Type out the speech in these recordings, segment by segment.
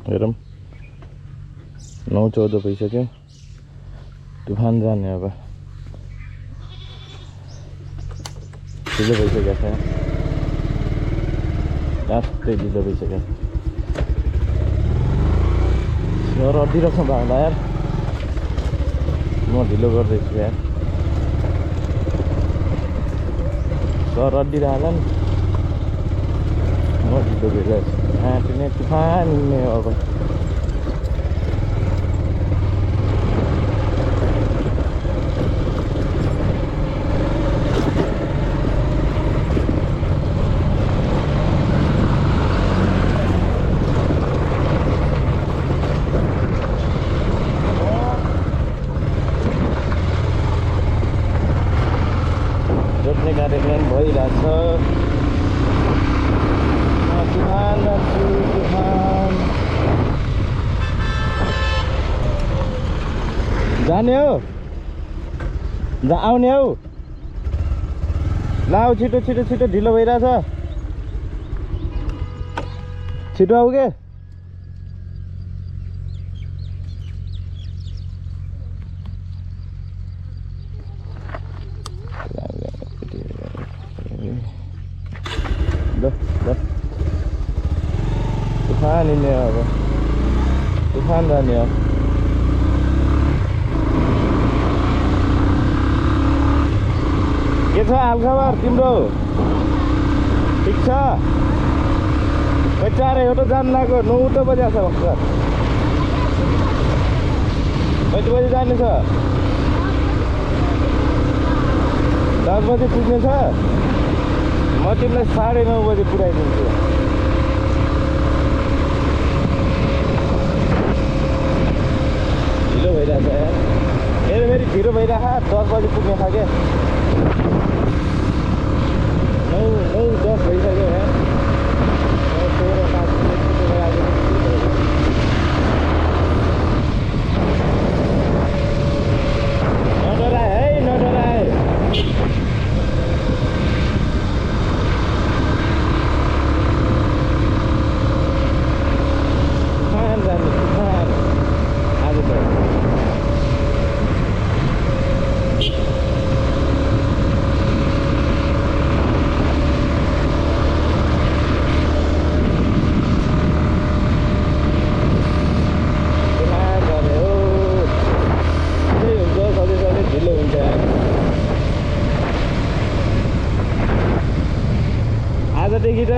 हेरौँ 9:14 भइसक्यो तुफान जाने अब ढिलो भइसकेको छ लास्टै ढिलो भइसक्यो सर अड्डिरहेको छ भाँडा यार म ढिलो गर्दैछु यार सर अड्डिरहेला नि म ढिलो भइरहेको आँटिने तुफान हिँड्ने अब कार्यक्रम भइरहेछ तुफान जान्छु तुफान जाने हो आउने हौ ल छिटो छिटो छिटो ढिलो भइरहेछ छिटो आऊ के तुफान हिँड्ने अब तुफान जाने हो के छ हालखबर तिम्रो ठिक छ खै 4 हो त जान लाग्यो 9 त बजे छ भर्खर कति बजे जाने छ 10 बजे पुग्ने छ म तिमीलाई 9:30 बजे पुऱ्याइदिन्छु ढिलो भइरहेछ यार फेरि ढिलो भइरहेछ 10 बजे पुग्ने छ क्या 9:10 भइसक्यो यार नडराए है नडराए आजदेखि त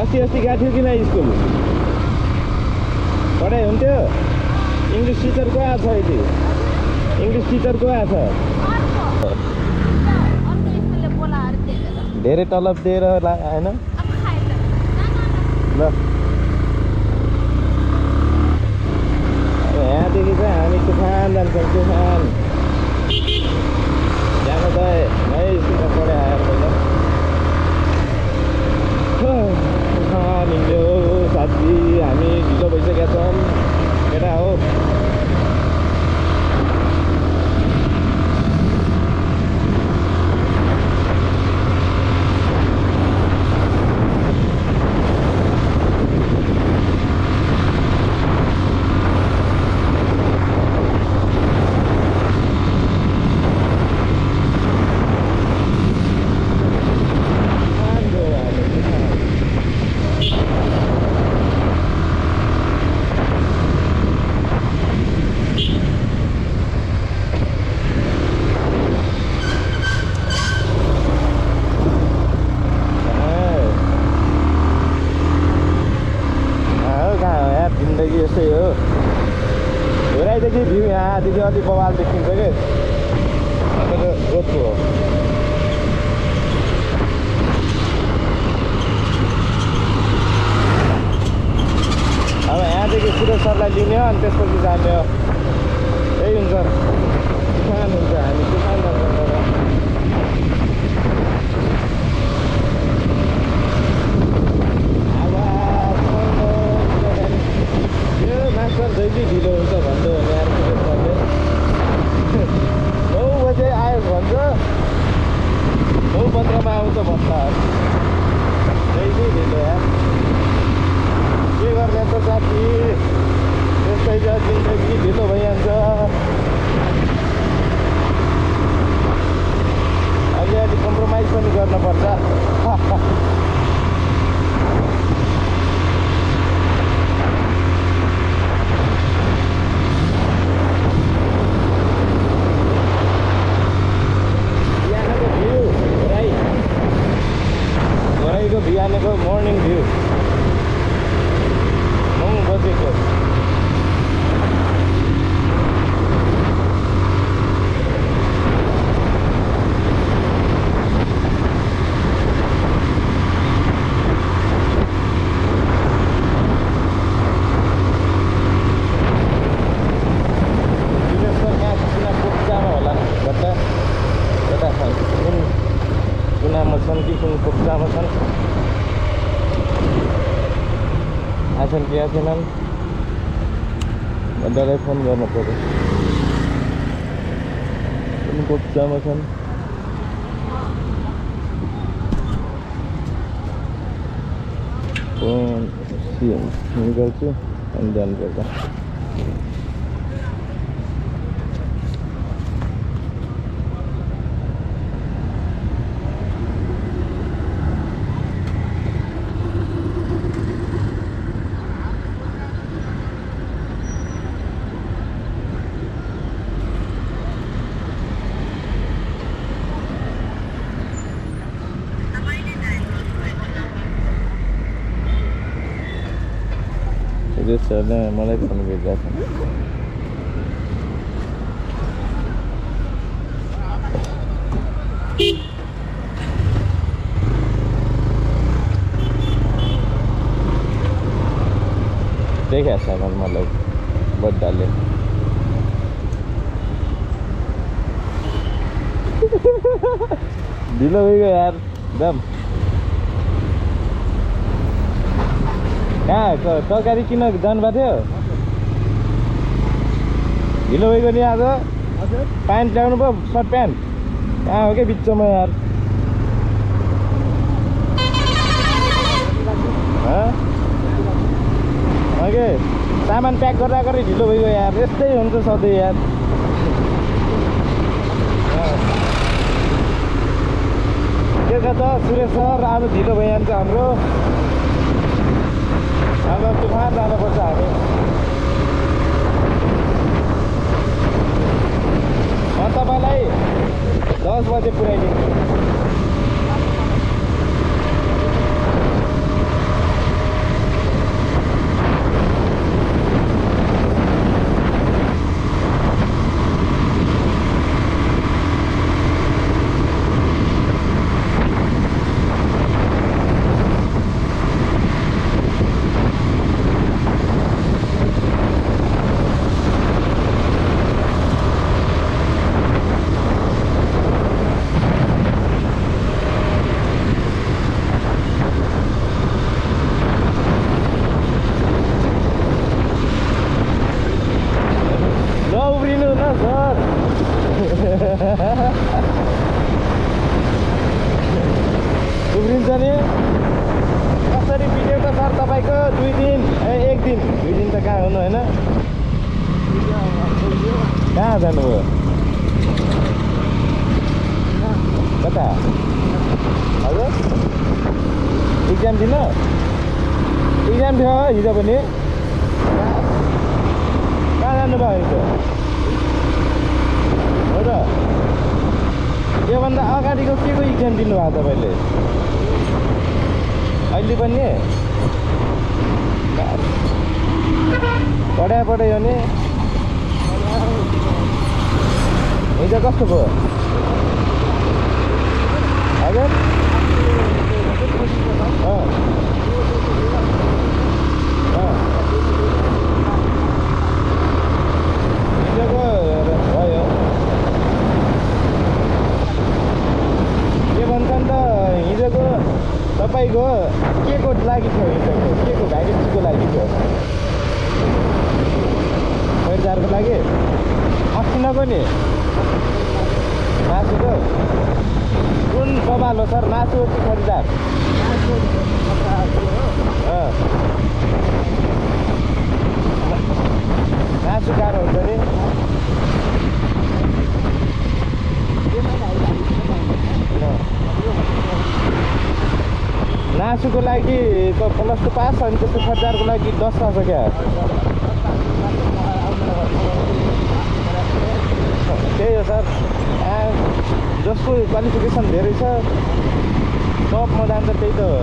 80 गएको थियो किन स्कुल पढाइ हुन्थ्यो इङ्ग्लिस टिचर को आएको छ यति इङ्ग्लिस टिचर को आएको छ धेरै तलब दिएर होइन ल यहाँदेखि चाहिँ हामी तुफान जान्छौँ तुफान जानु त है स्कुलमा पढाइ आएर पहिला तुफान हिँड्यो साथी हामी ढिलो भइसकेका छौँ केटा हो यस्तै हो धुराइदेखि भ्यू यहाँदेखि अति बवाल देखिन्छ कि रोडको हो अब यहाँदेखि सुरेश सरलाई लिने हो अनि त्यसपछि जाने हो त्यही हुन्छ तुफान हुन्छ हामी तुफान जान्छौँ मास्टर जहिले ढिलो हुन्छ भन्दै हो यार सुरेश सरले 9 बजे आयो भन्छ 9:15 आउँछ भन्दा जहिले ढिलो यार के गर्ने त हो साथी, त्यस्तै छ जिन्दगी, ढिलो भइहाल्छ। अलिअलि कम्प्रोमाइज पनि गर्नुपर्छ। बिहानको मर्निङ भ्यू 9 बजेको। कुनामा छन् कि कुन कोप्चामा छन्, आछन् कि आछेनन् दादालाई फोन गर्नु पर्यो। कुन कोप्चामा छन् फोन गर्छु अनि जानुपर्छ। सरले मलाई फोन गरिरहेको छ। देखा सामान मलाई बड्डाले ढिलो भइगयो यार दम। कहाँ तरकारी किन जानुभएको थियो? ढिलो भइगयो नि आज। प्यान्ट ल्याउनु भयो, सर्ट प्यान्ट कहाँ हो क्या बिचमा यार? ओके सामान प्याक गर्दा गर्दै ढिलो भइगयो यार। यस्तै हुन्छ सधैँ यार। के छ त सुरेश सर, आज ढिलो भइहाल्छ हाम्रो। अब तुफान जानुपर्छ हामी। म तपाईँलाई 10 बजे पुऱ्याइदिन्छु। उब्रिन्छ नि कसरी बिग्यो त सर तपाईँको? 2 दिन 1 दिन 2 दिन त कहाँ हुनु होइन? कहाँ जानुभयो? कता? हजुर इक्जाम दिन? इक्जाम थियो हिजो पनि? कहाँ जानुभयो हिजो? हो त योभन्दा अगाडिको के को इक्जाम दिनुभयो तपाईँले? अहिले पनि पढायो नि? हिजो कस्तो भयो? हजुर हिजोको भयो के भन्छन् त हिजोको तपाईँको के को लागि थियो? हिजोको के को भ्याकेन्सीको लागि थियो? खरिदारको लागि? अस्तिनको नि मासुको कुन बबाल हो सर? मासु हो कि खरिदार? को लागि +2 पास अनि त्यसको खर्चाहरूको लागि 10 छ क्या त्यही हो सर जसको क्वालिफिकेसन धेरै छ टपमा जान्छ त्यही त हो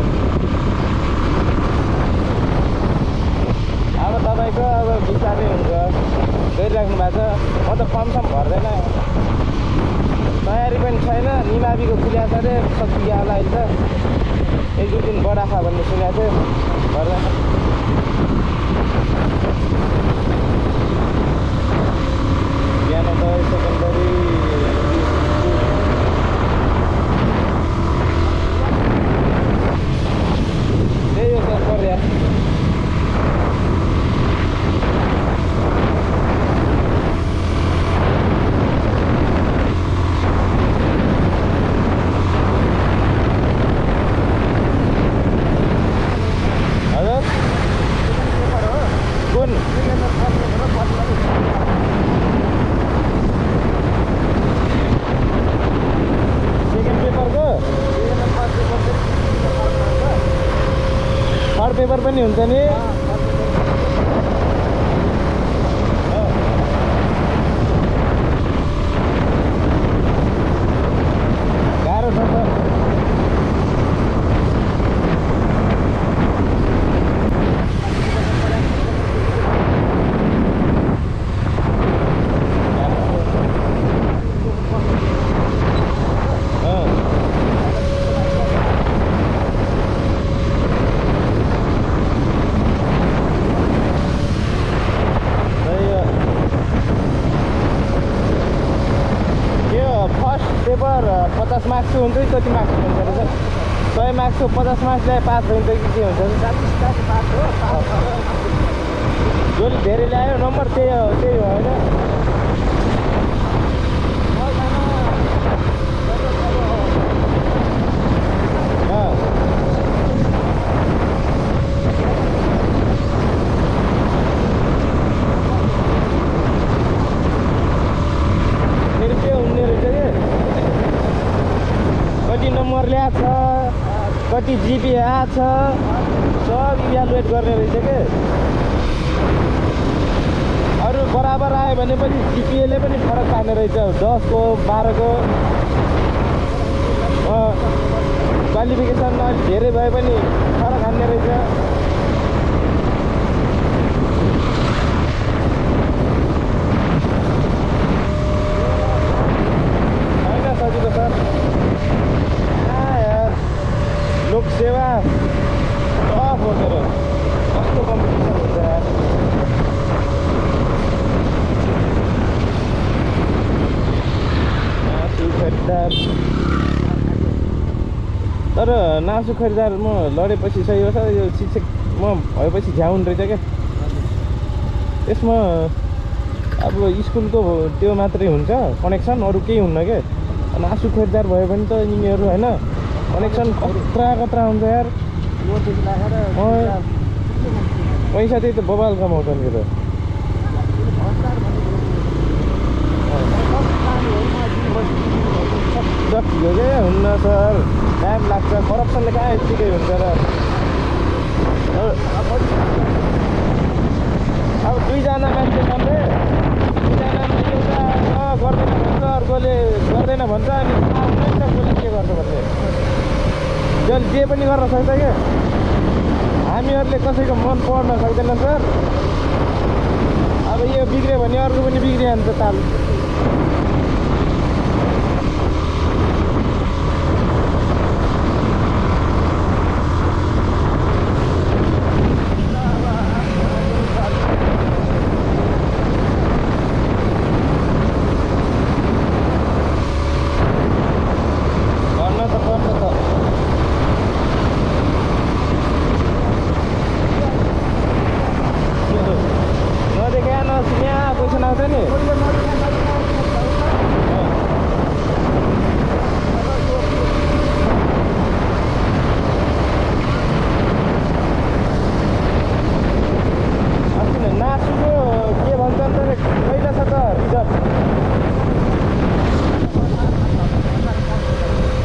अब तपाईँको अब बिस्तारै हुन्छ गरिराख्नु भएको छ म त फर्म सम भर्दैन तयारी पनि छैन निमाविको खुल्या छ अरे सकिया होला अहिले त 1-2 दिन बढाखा भन्ने सुनेको थियो भर्दैन ज्ञानोदय सेकेन्डरी त्यही हो सर पर्या पेपर पनि हुन्छ नि गाह्रो छ त पेपर 50 मार्क्सको हुन्छ कि कति मार्क्सको हुन्छ रहेछ 100 मार्क्सको 50 मार्क्स ल्याए पास हुन्छ कि के हुन्छ जसले धेरै ल्यायो नम्बर त्यही हो होइन फेरि के हुने रहेछ कि कति नम्बर ल्याएको छ कति जिपी आएको छ सब इभ्यालुएट गर्ने रहेछ के अरू बराबर आयो भने पनि जिपिएले पनि फरक पार्ने रहेछ 10 को 12 को क्वालिफिकेसन अलिक धेरै भए पनि फरक हान्ने रहेछ होइन सजिलो सर लोक सेवा टफ हो तर कस्तो कम्पिटिसन हुन्छ यार नासु खरिदार तर नासु खरिदार म लडेपछि सही हो सर यो शिक्षक म भएपछि झ्याउन रहेछ क्या यसमा अब स्कुलको त्यो मात्रै हुन्छ कनेक्सन अरू केही हुन्न क्या नासु खरिदार भयो भने त यिनीहरू होइन कनेक्सन कत्रा हुन्छ यार पैसा त्यही त बबाल कमाउँछन् कि त जतिको क्या हुन्न सर टाइम लाग्छ करप्सनले कहाँ यत्तिकै हुन्छ र अब 2 जना मान्छे छन् रे 2 जनामा एउटा गर्दैन भन्छ अर्कोले गर्दैन भन्छ अनि कसले के गर्छ भन्ने जसले जे पनि गर्न सक्छ क्या हामीहरूले कसैको मन पढ्न सक्दैन सर अब यो बिग्रियो भने अर्को पनि बिग्रिहाल्छ ताल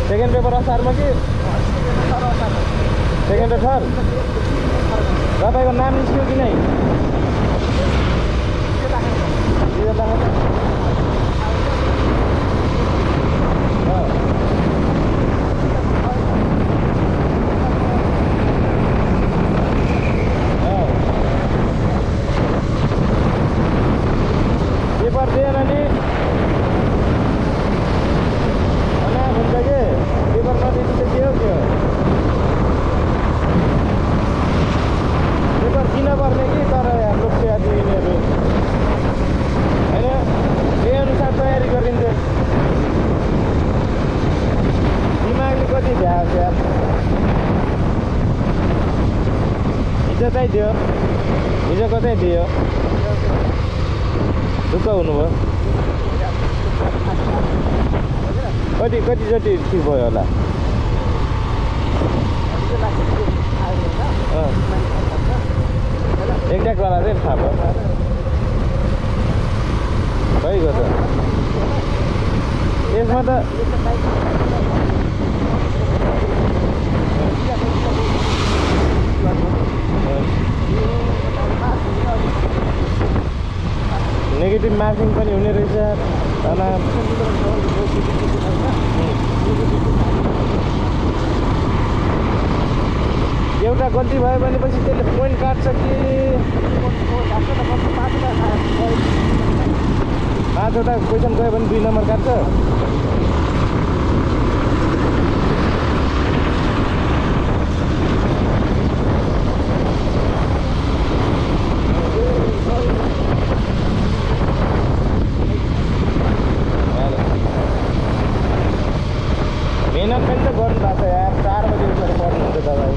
सेकेन्ड पेपर असारमा कि सेकेन्ड र थर्ड तपाईँको नाम निस्क्यो कि नै पेपर दिएन नि अनाथ हुन्छ कि पेपर नदिनु त के हो पेपर किन पर्ने कि तर हाम्रो साथी यिनीहरू होइन त्यही अनुसार तयारी गरिन्छ दिमागले कति भ्याएको यार हिजो चाहिँ दियो हिजो कतै दियो ढुक्क हुनुभयो कतिचोटि ठिक भयो होला एक्ज्याक्ट वाला चाहिँ थाहा भयो भइगयो त यसमा त नेगेटिभ मार्किङ पनि हुने रहेछ एउटा गल्ती भयो भनेपछि त्यसले पोइन्ट काट्छ कि 5वटा क्वेसन गयो भने 2 नम्बर काट्छ मेहनत पनि त गर्नु भएको छ यार 4 बजी उठेर पढ्नुहुन्छ तपाईँ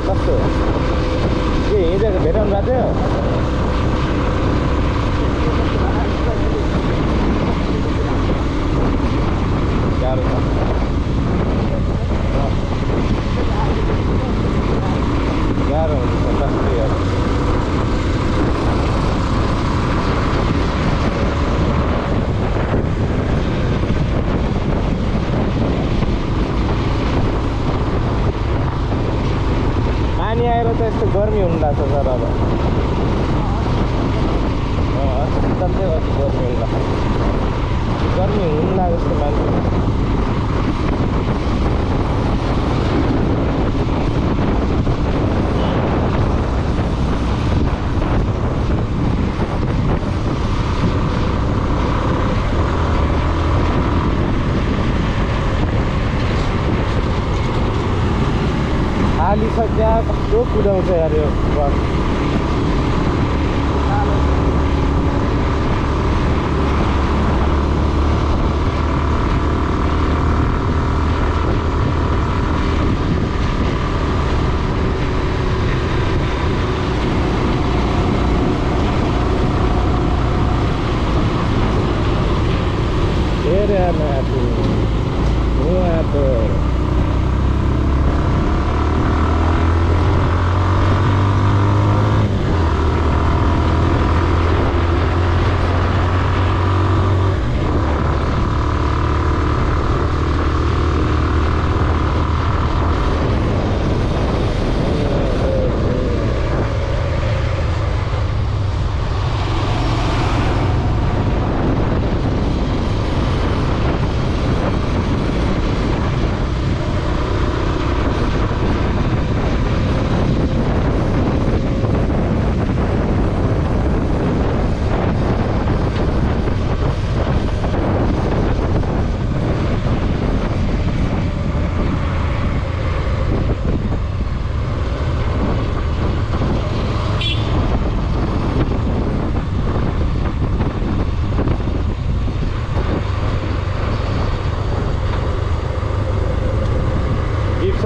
कस्तो के हिजो भेटाउनु भएको थियो गाह्रो छ गाह्रो हुन्छ कस्तो यार पानी आएर त यस्तो गर्मी हुनु लाग्छ सर अब एकदम चाहिँ अति गर्मी हुनु लाग्छ गर्मी हुनु लाग्छ जस्तो मान्छे खाली छ त्यहाँ कस्तो कुदाउँछ यार यो बस धेरै आएको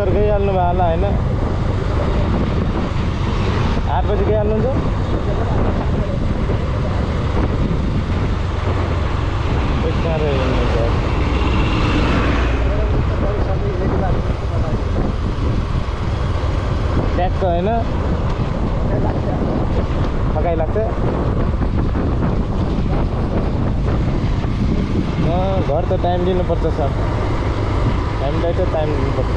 सर गइहाल्नु भयो होला होइन 8 बजी गइहाल्नुहुन्छ ट्याक्क होइन थकाइ लाग्छ घर त टाइम दिनुपर्छ सर हामीलाई त टाइम दिनुपर्छ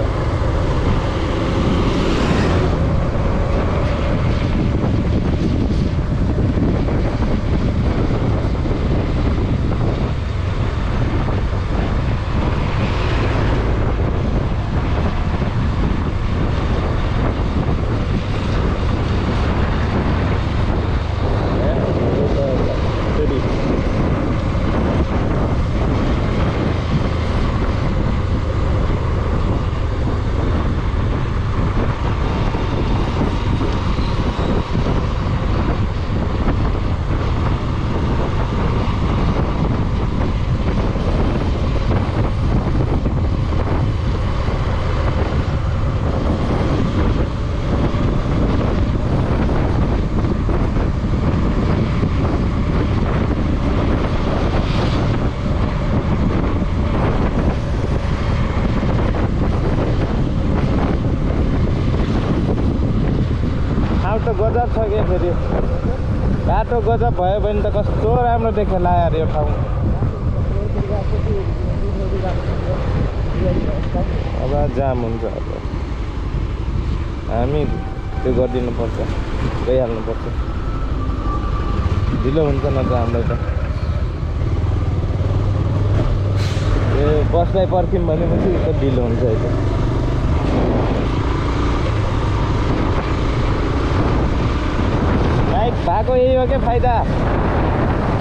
गजब छ क्या फेरि बाटो गजब भयो भने त कस्तो राम्रो देखेला यार यो ठाउँ अब जाम हुन्छ अब हामी त्यो गरिदिनुपर्छ गइहाल्नुपर्छ ढिलो हुन्छ न त हामीलाई त यो बसलाई पर्ख्यौँ भनेपछि त ढिलो हुन्छ यो भएको यही हो क्या फाइदा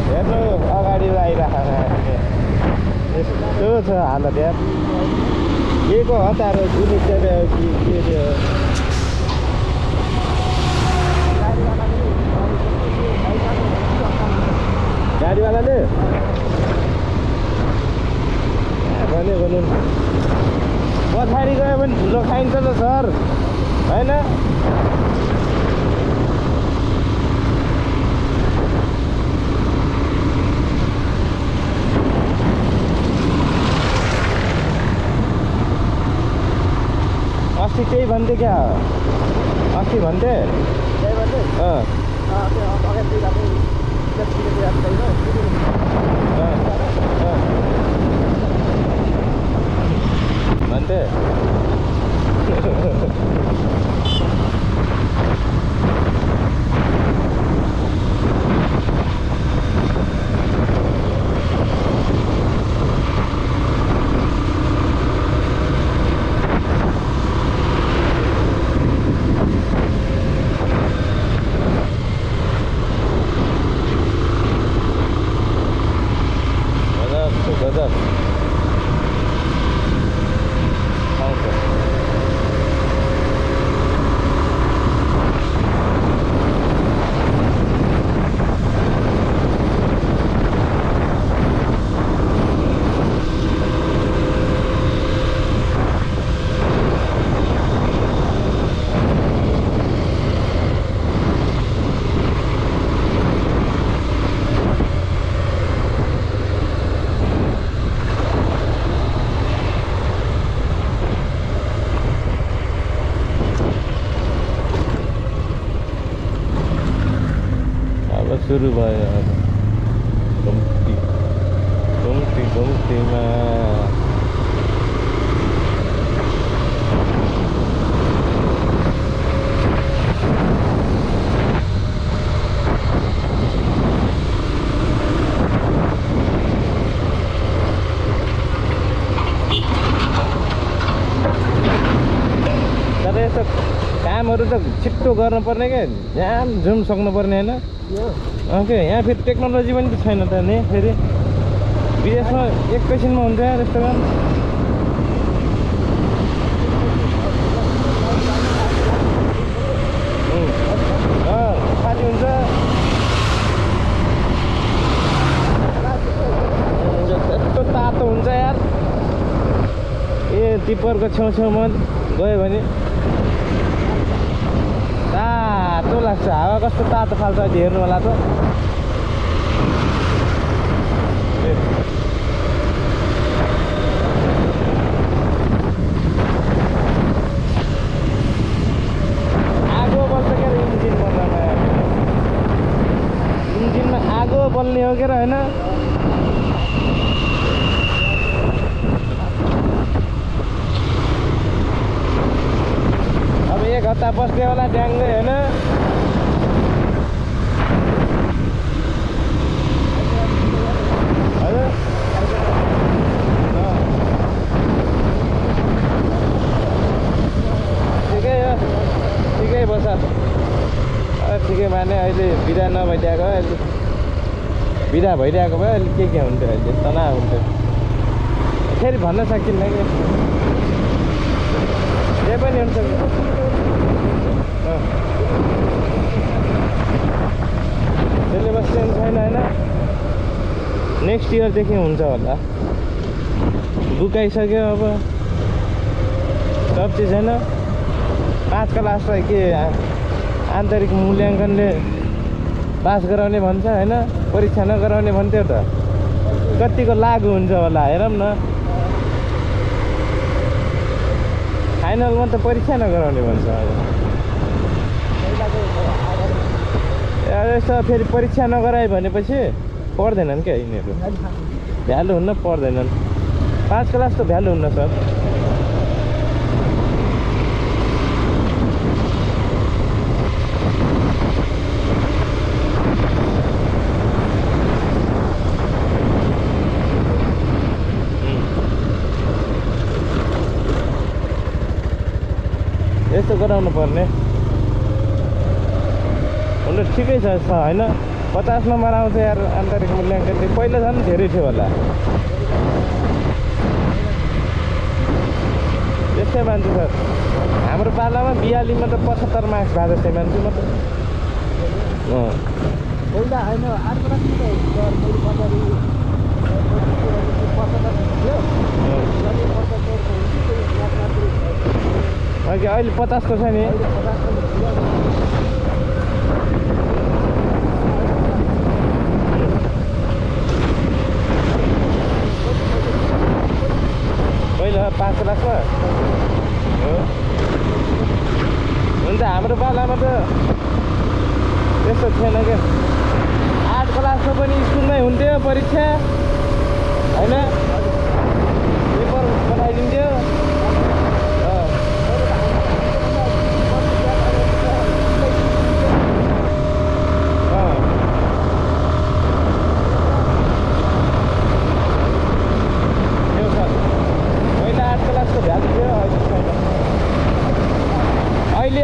हेर्नु अगाडि आइरहेको यस्तो छ हालत यार के को हतार हो जुनी चाहिँ कि के थियो गाडीवालाले भन्यो भनौँ पछाडि गयो भने ठुलो खाइन्छ त सर होइन अस्ति त्यही भन्थे क्या अस्ति भन्थे भन्थे सुरु भयो अब घुम्तीमा तर यस्तो कामहरू त छिट्टो गर्नुपर्ने क्या जाम झुम सक्नुपर्ने होइन ओके यहाँ फेरि टेक्नोलोजी पनि त छैन त नि फेरि विदेशमा एकैछिनमा हुन्छ यार यस्तो काम खाली हुन्छ यस्तो तातो हुन्छ यार ए टिप्परको छेउछेउमा गयो भने तातो लाग्छ। हावा कस्तो तातो फाल्छ अहिले हेर्नु होला त। आगो बल्छ क्या इन्जिन बल्नमा, इन्जिनमा आगो बल्ने हो क्या होइन। अब एक हप्ता बस्ने होला ड्याङ्गै होइन। हजुर ठिकै हो, ठिकै बस ठिकै माने। अहिले बिदा नभइदिएको भए, अहिले बिदा भइरहेको भए अहिले के हुन्थ्यो, अहिले तनाव हुन्थ्यो। फेरि भन्न सकिन्न कि जे पनि हुन्छ। सिलेबस चेन्ज छैन होइन, नेक्स्ट इयरदेखि हुन्छ होला। बुकाइसक्यो अब सब चिज होइन। 5 क्लासलाई के आन्तरिक मूल्याङ्कनले पास गराउने भन्छ होइन, परीक्षा नगराउने भन्थ्यो त। कतिको लागु हुन्छ होला हेरौँ न। फाइनलमा त परीक्षा नगराउने भन्छ। यस्तो फेरि परीक्षा नगरायो भनेपछि पढ्दैनन् क्या यिनीहरू, भ्यालु हुन्न, पढ्दैनन्। 5 क्लास त भ्यालु हुन्न सर। यस्तो गराउनु पर्ने हुनु ठिकै छ होइन। 50 नम्बर आउँछ यार आन्तरिक मूल्याङ्कन। पहिला झन् धेरै थियो होला, यस्तै मान्छु सर। हाम्रो पालामा 42 मा त 75 मार्क्स भएको जस्तै मान्छु म त। पहिला होइन अहिले 50 को छ नि। पहिला 5 क्लासमा हुन्छ। हाम्रो पालामा त त्यस्तो थिएन क्या। 8 क्लासको पनि स्कुलमै हुन्थ्यो परीक्षा होइन, पेपर पठाइदिन्थ्यो।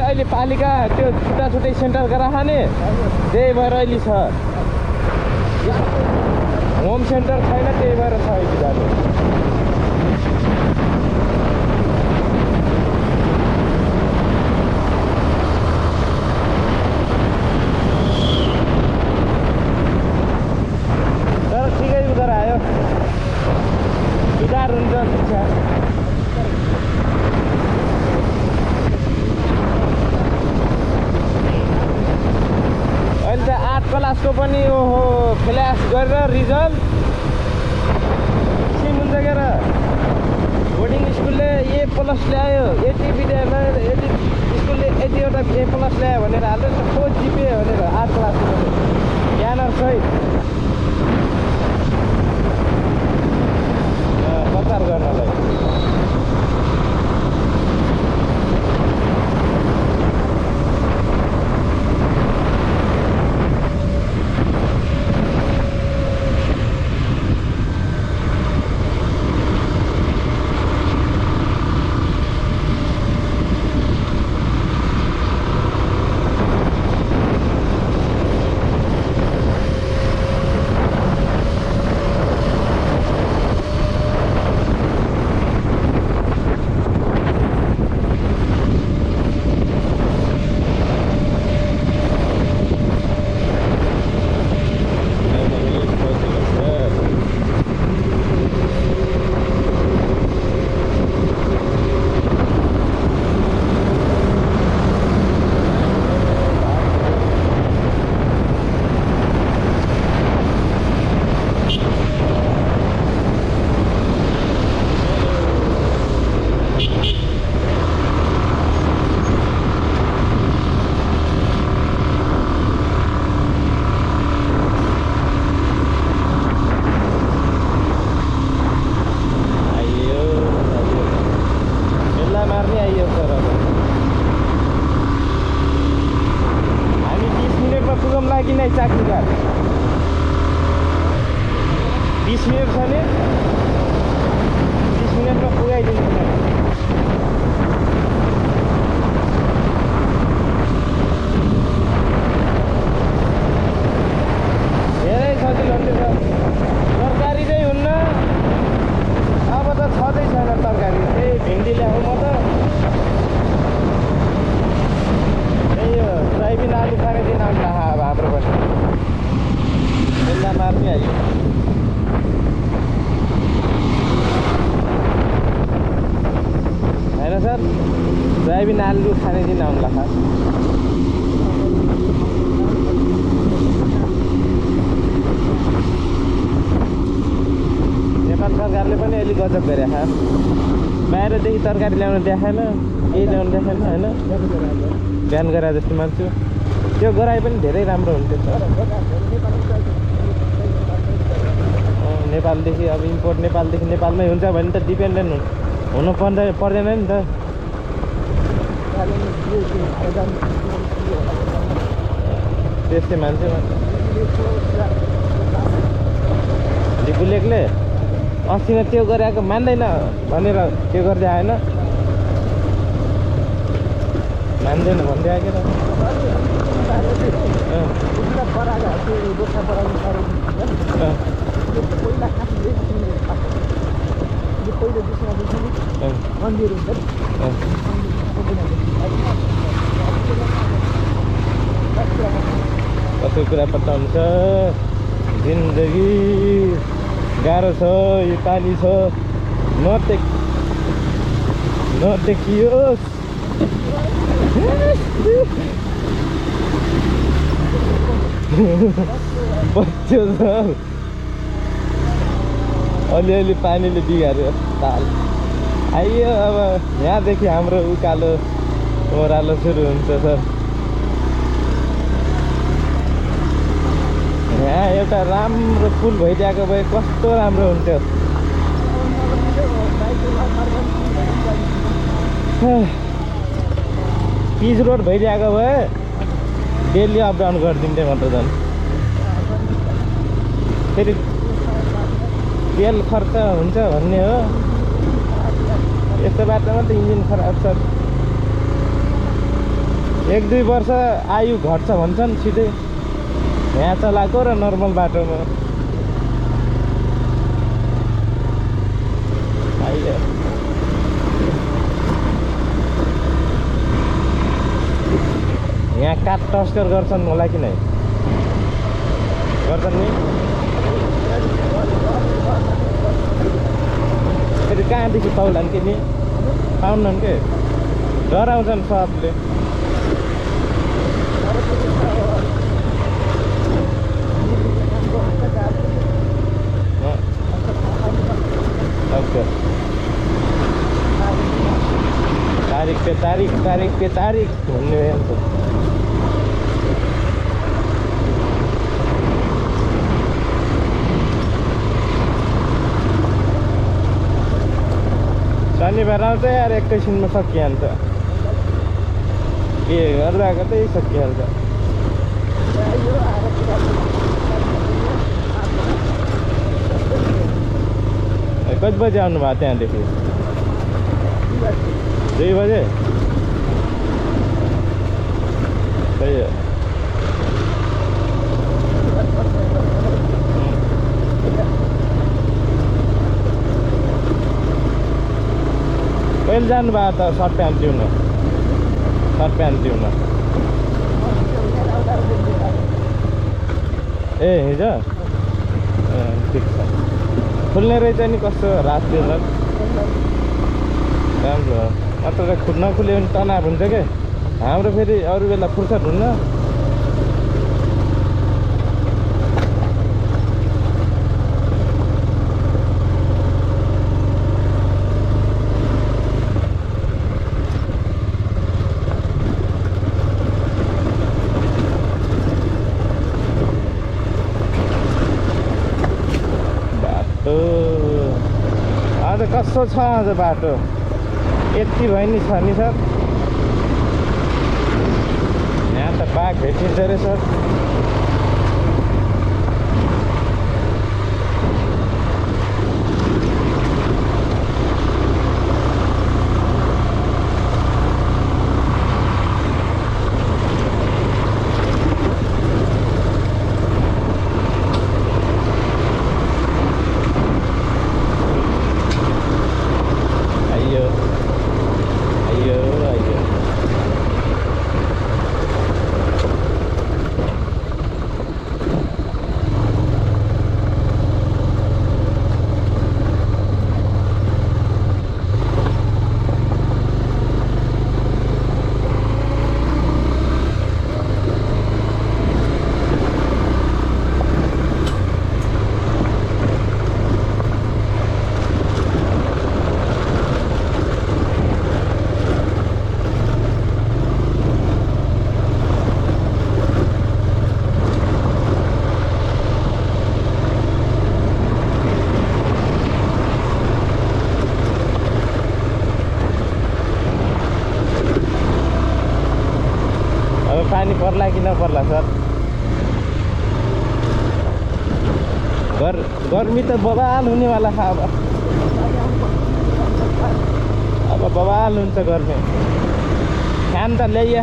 अहिले पालिका त्यो छुट्टा छुट्टै सेन्टर गराखाने, त्यही भएर अहिले छ। होम सेन्टर छैन, त्यही भएर छ अहिले जानु। तर ठिकै उधार आयो, सुधार हुन्छ शिक्षा। अहिले त 8 क्लासको पनि ओहो फ्ल्यास गरेर रिजल्ट सिम हुन्छ क्या र। बोर्डिङ स्कुलले A+ ल्यायो, 80 विद्यालय स्कुलले 80वटा A+ ल्यायो भनेर हाल्यो नि त। को जिपे भनेर 8 क्लासको पनि ज्ञानर सहित प्रचार गर्नलाई। 20 मिनट छ नि 20 मिनटमा पुगाइदिन्छु म धेरै सजिलो हुन्छ तरकारी चाहिँ हुन्न अब त छँदै छैन तरकारी त्यही भिन्डी ल्याऊ म त त्यही यो सोयाबिन आलु खाने दिन आउनु ला अब हाम्रो पनि बेला मार्ने आयो होइन सर सोयाबिन आलु खाने दिन आउनु ला नेपाल सरकारले पनि अलि गजब गरे बाहिरदेखि तरकारी ल्याउन देखाएन केही ल्याउन देखाएन होइन बिहान गरे जस्तो मान्छु त्यो गराए पनि धेरै राम्रो हुन्थ्यो नेपालदेखि अब इम्पोर्ट नेपालदेखि नेपालमै हुन्छ भने त डिपेन्डेन्ट हुनु पर्दैन नि त त्यस्तै मान्छे बुलेकले अस्तिमा त्यो गरेको मान्दैन भनेर त्यो गर्दै आएन मान्दैन भन्दै आयो कस्तो कुरा बताउनु छ जिन्दगी गाह्रो छ यो पानी छ नदेखियोस् बच्यो छ अलिअलि पानीले बिगार्यो ताल आइयो अब यहाँदेखि हाम्रो उकालो ओह्रालो सुरु हुन्छ सर यहाँ एउटा राम्रो पुल भइदिएको भए कस्तो राम्रो हुन्थ्यो पिच रोड भइदिएको भए डेली अप डाउन गरिदिन्थेँ म त झन् फेरि तेल खर्च हुन्छ भन्ने हो यस्तो बाटोमा त इन्जिन खराब छ 1-2 वर्ष आयु घट्छ भन्छन् सिधै यहाँ चलाएको र नर्मल बाटोमा आइयो यहाँ काठ टस्कर गर्छन् होला कि नै गर्छन् नि फेरि कहाँदेखि पाउलान् कि नि पाउनन् के डराउँछन् सबले तारिख पे तारिख भन्ने शनिबार आउँछ यार एकैछिनमा सकिहाल्छ के गर्दा गर्दै सकिहाल्छ कति बजे आउनु भयो त्यहाँदेखि 2 बजे त्यही हो कहिले जानुभयो त सर्ट प्यान्ट दिउन ए हिजो ठिक छ खुल्ने रहेछ नि कस्तो रात दिन राम्रो हो मात्र नखुल्यो भने तनाव हुन्छ क्या हाम्रो फेरि अरू बेला फुर्सद हुन्न आज कस्तो छ आज बाटो यति भयो नि छ नि सर यहाँ त बाघ भेटिन्छ अरे सर पर्ला कि नपर्ला सर? गर्मी त बवाल हुनेवाला छ अब बवाल हुन्छ गर्मी। फ्यान त ल्याइए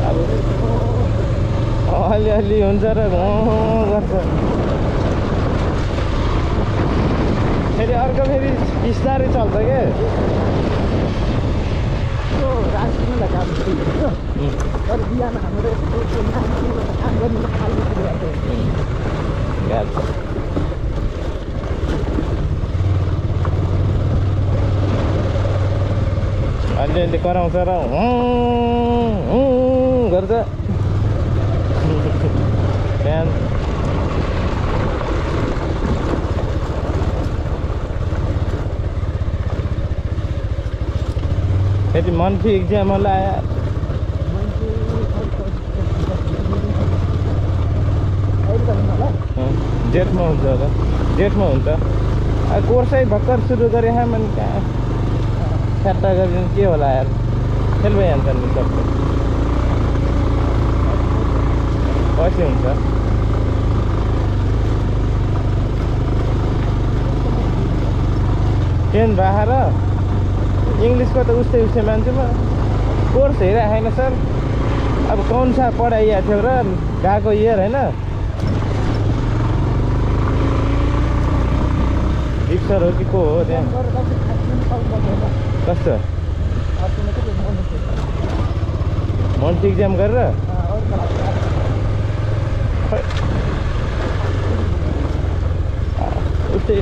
अब अलिअलि हुन्छ र गर्छ। फेरि अर्को फेरि बिस्तारै चल्छ के। अलिअलि कराउँछ र गर्छ फ्यान। फेरि मन्थली इक्जाम होला यार। जेठमा हुन्छ होला, जेठमा हुन्छ। कोर्सै भर्खर सुरु गरे मैले कहाँ फ्याट्टा गरिदिनु के होला यार, फेल भइहाल्छ नि सबै। पछि हुन्छ टेन बाह्र इंग्लिश को तो उस्तै मान्छे म कोर्स हेरिराखेन सर। अब कौन सा पढाइया थियो र गएको इयर हैन सर हो कि को हो त्यहाँ कस्तो मन्थली एक्जाम गरेर उस्तै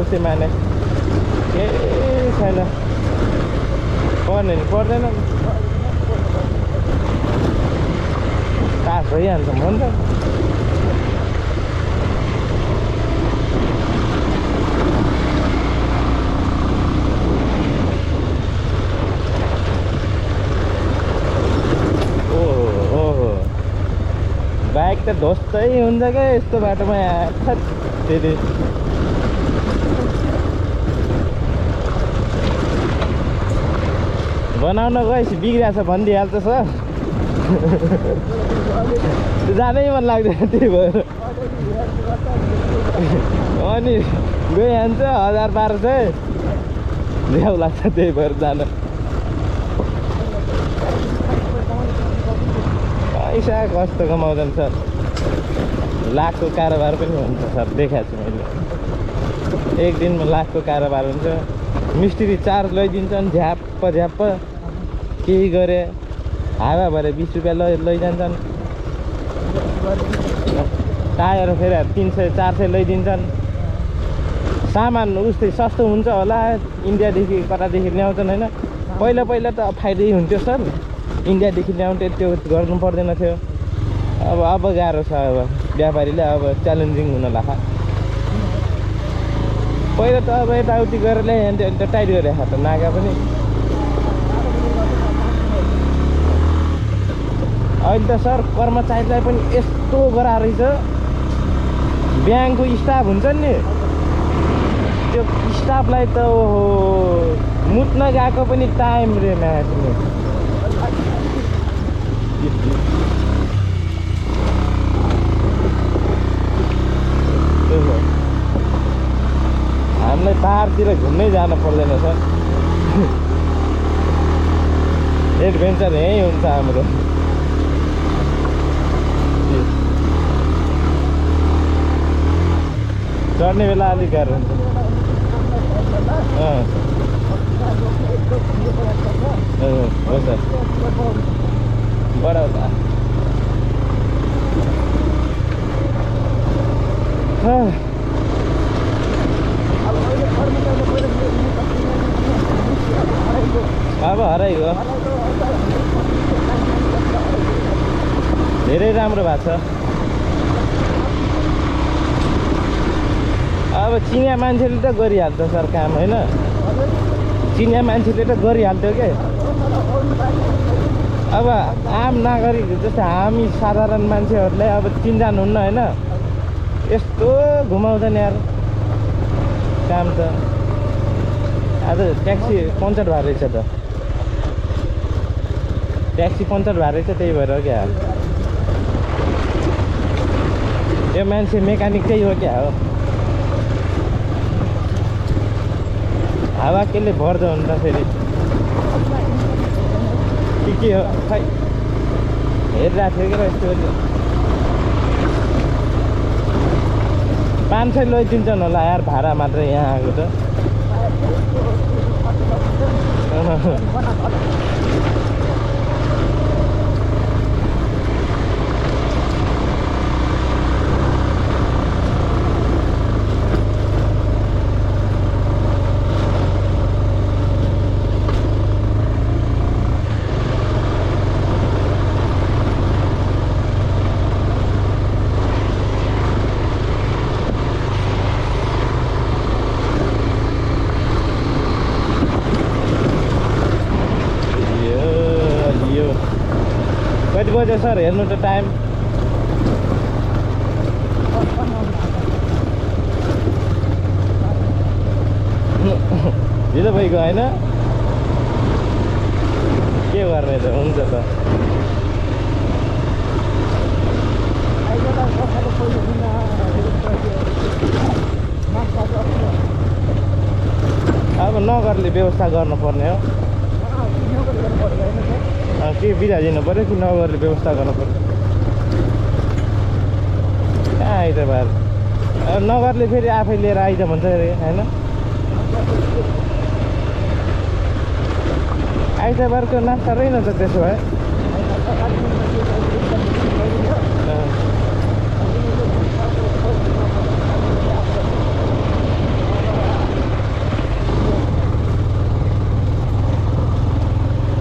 उस्तै माने केही छैन। पढ्ने नि पढ्दैन, पास भइहाल्छ म नि त। ओहो बाइक त ध्वस्तै हुन्छ क्या यस्तो बाटोमा फेरि। बनाउन गएपछि बिग्रिएको छ भनिदिइहाल्छ सर। जानै मन लाग्दैन त्यही भएर अनि गइहाल्छ 1000-1200 ल्याउ लाग्छ त्यही भएर जान। पैसा कस्तो कमाउँछन् सर, लाखको कारोबार पनि हुन्छ सर, देखाएको छु मैले। एक दिनमा लाखको कारोबार हुन्छ। मिस्त्री चार्ज लैदिन्छन् झ्याप्प झ्याप्प, केही गरे हावा भएर 20 रुपियाँ लैजान्छन्। टायर फेरि 300-400 लैदिन्छन्। सामान उस्तै सस्तो हुन्छ होला, इन्डियादेखि कतादेखि ल्याउँछन् होइन। पहिला पहिला त फाइदै हुन्थ्यो सर, इन्डियादेखि ल्याउँथ्यो, त्यो गर्नु पर्दैन थियो। अब गाह्रो छ, अब व्यापारीले अब च्यालेन्जिङ हुन लाग्छ। पहिला त अब यताउति गरेर ल्याइहाल्थ्यो, अहिले त टाइट गरिराखेको त नागा पनि। अहिले त सर कर्मचारीलाई पनि यस्तो गराएको रहेछ, ब्याङ्कको स्टाफ हुन्छ नि त्यो स्टाफलाई त ओहो मुत्न गएको पनि टाइम रे म्याचमा। हामीलाई पाहाडतिर घुम्नै जानु पर्दैन सर, एडभेन्चर यहीँ हुन्छ हाम्रो। चढ्ने बेला अलिक गाह्रो हुन्छ। हो सर बडा अब हराइगयो, धेरै राम्रो भएको छ। अब चिनिया मान्छेले त गरिहाल्छ सर काम होइन, चिनिया मान्छेले त गरिहाल्थ्यो के। अब आम नागरिक जस्तै हामी साधारण मान्छेहरूलाई अब चिन्जान हुन्न होइन, यस्तो घुमाउँछन् यार काम त। आज ट्याक्सी पङ्चर भएर रहेछ त ट्याक्सी पङ्चर भएर रहेछ त्यही भएर हो क्या यो मान्छे मेकानिक चाहिँ हो क्या हो हावा केले भर्दो हुन्छ फेरि के हो खै हेरिरहेको थियो क्या यस्तो 500 लैदिन्छन् होला यार भाडा मात्र यहाँ आएको त कति बज्यो सर हेर्नु त टाइम ढिलो भइगयो होइन के गर्ने त हुन्छ त अब नगरले व्यवस्था गर्नुपर्ने हो के बिदा दिनु पऱ्यो कि नगरले व्यवस्था गर्नु पऱ्यो कहाँ आइतबार नगरले फेरि आफै लिएर आइज भन्छ अरे होइन आइतबारको नास्ता रहेन त त्यसो भए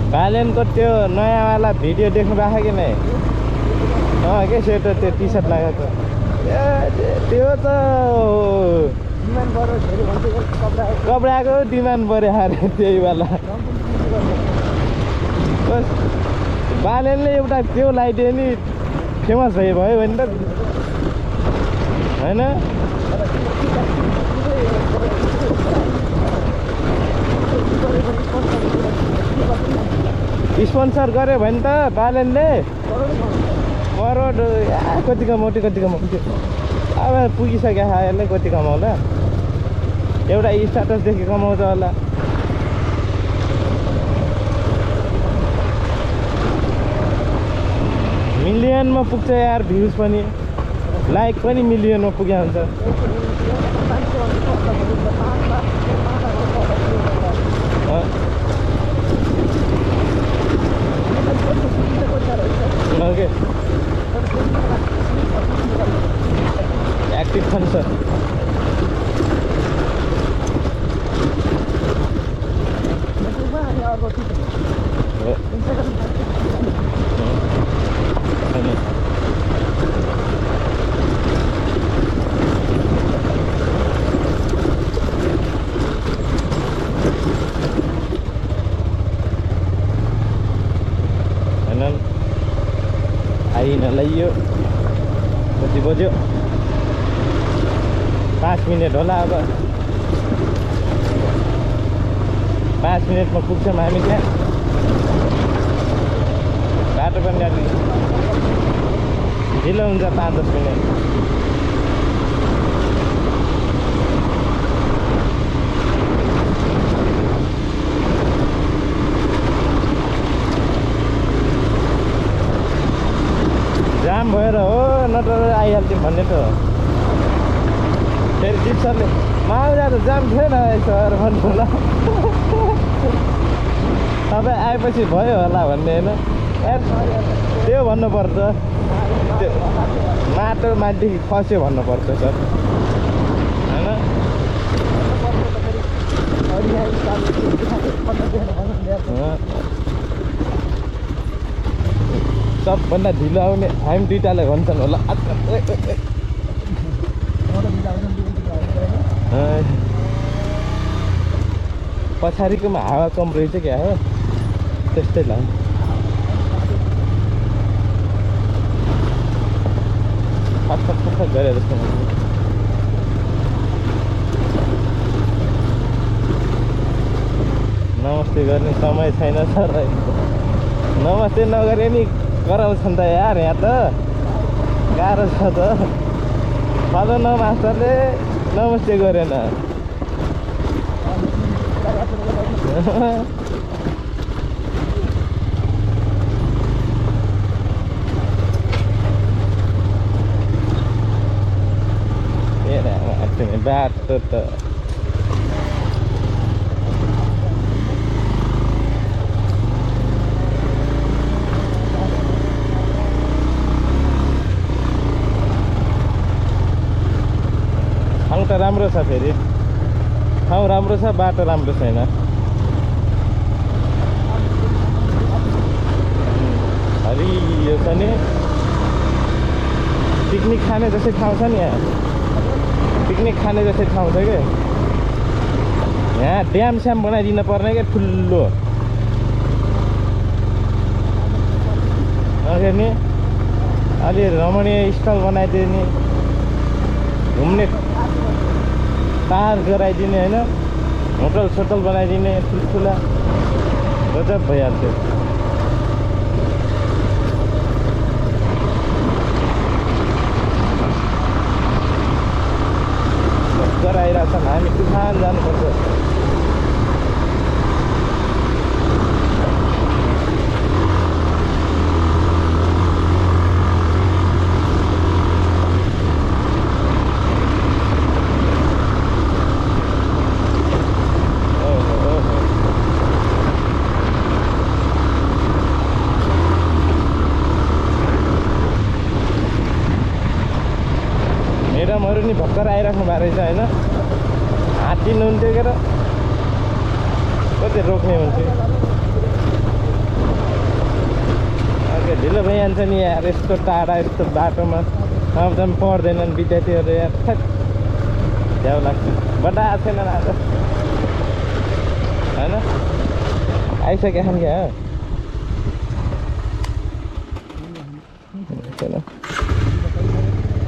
बालेनको त्यो नयाँवाला भिडियो देख्नु भएको कि नै के स्वेटर त्यो टी सर्ट लगाएको त्यो त कपडाको डिमान्ड बढ्यो अरे त्यही वाला बालेनले एउटा त्यो लगाइदियो नि फेमस भयो भने त होइन स्पोन्सर गर्यो भने त बालेनले करोड कति कमाउँथ्यो अब पुगिसक्यो यसले कति कमाउला एउटा स्ट्याटसदेखि कमाउँछ होला मिलियनमा पुग्छ यार भ्युज पनि लाइक पनि मिलियनमा पुग्या हुन्छ ओके एक्टिभ छन् सर आइनलाई यो कति बज्यो 5 मिनट होला अब 5 मिनटमा पुग्छौँ हामी त्यहाँ बाटो पनि अलि ढिलो हुन्छ 5-10 मिनट जाम भएर हो नत्र आइहाल्थ्यौँ भन्ने त हो फेरि दिप सरले माउजा त जाम थिएन सर भन्नु होला तपाईँ आएपछि भयो होला भन्ने होइन त्यो भन्नुपर्छ त्यो माटो माथिदेखि खस्यो भन्नुपर्छ सर होइन सबभन्दा ढिलो आउने हामी दुइटालाई भन्छन् होला पछाडिकोमा हावा कम रहेछ क्या हो त्यस्तै लाग्छ फटफट गरे जस्तो नमस्ते गर्ने समय छैन सर। नमस्ते नगरे नि कराउँछन् त यार, यहाँ त गाह्रो छ त। फलो न मास्टरले नमस्ते गरेन। बाटो त ठाउँ त राम्रो छ, फेरि ठाउँ राम्रो छ, बाटो राम्रो छैन। हरियो छ नि, पिकनिक खाने जस्तै ठाउँ छ नि यहाँ। पिकनिक खाने जस्तै ठाउँ छ क्या यहाँ। ड्याम स्याम बनाइदिन पर्ने क्या ठुलो। अघि नि अलि रमणीय स्थल बनाइदियो नि, घुम्ने पार गराइदिने होइन, होटल सोटल बनाइदिने ठुल्ठुला, गजब भइहाल्थ्यो। गराइरहेछन्, हामी तुफान जानुपर्छ। म्याडमहरू नि भर्खर आइराख्नु भएको रहेछ होइन, हातिनुहुन्थ्यो क्या र कति रोक्ने हुन्थ्यो। अर्को ढिलो भइहाल्छ नि यार, यस्तो टाढा यस्तो बाटोमा आउँदा पनि पढ्दैनन् विद्यार्थीहरू यार। झ्याउ लाग्छ, बडा छैन आज होइन। आइसक्यो खान क्या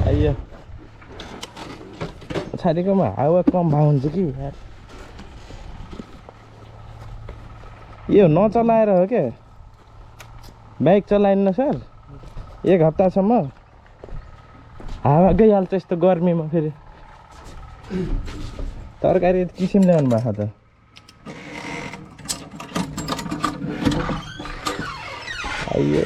आइयो। पछाडिकोमा हावा कम भए हुन्छ कि यार। यो नचलाएर हो क्या, बाइक चलाइन्न सर 1 हप्तासम्म हावा गइहाल्छ यस्तो गर्मीमा। फेरि तरकारी किसिम ल्याउनु भएको त। आइयो